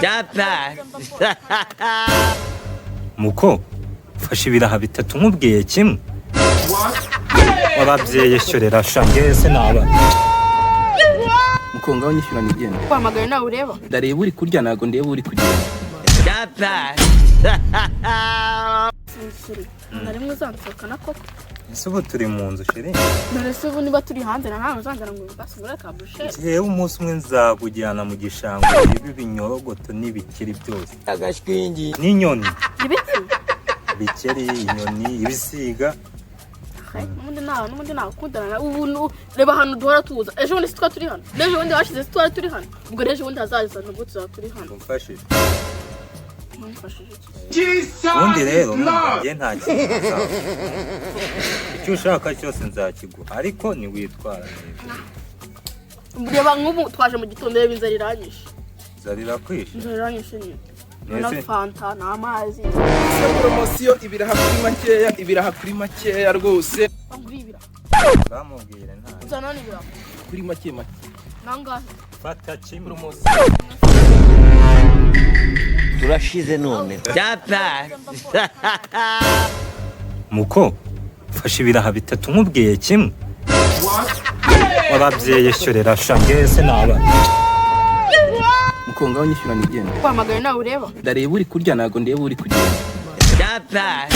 Japan. muko fasha ibiraha bitatu nkubwiye kimwe wababyeyi shyorera shangese naba muko ngaho nyishyura nigenda Kwamagara nawe ureba ndareba uri kurya nago ndeba uri kugenda Japan. nari muzansohokana koko ese ubu turi mu nzu shiri none se ubu niba turi hanze na ntawe uzanjyana ngo basubire kabusheri jewe umunsi umwe nzakujyana mu gishanga ibi binyorogoto n'ibikiri byose Agashwingi. n'inyoni ibiti bikeri inyoni ibisiga n'ubundi nawe ukundana ubu reba ahantu duhora tuza ejo bundi si twa turi hano n'ejo bundi hashize si twari turi hano ubwo rero ejo bundi hazaza nubwo tuzaba turi hano umfashije mwamfashije iki ubundi rero njye nta kintu nzaba icyo ushaka cyose nzakiguha ariko niwitwara neza reba nk'ubu twaje mu gitondo reba inzara iranyishe zarira kwishe inzara iranyishe nyine Nese? na fanta n'amazi poromosiyo ibiraha kuri makeya rwose banguriye ibira bamubwire nta uzana n'ibira kuri make nangahe fata kimwe poromosiyo Turashize none. Japan. muko fasha ibiraha bitatu nkubwiye kimwe wababyeyi shyorera shangese naba muko ngaho nyishyura nigenda Kwamagara nawe ureba ndareba uri kurya nago ndeba uri kugenda Japan.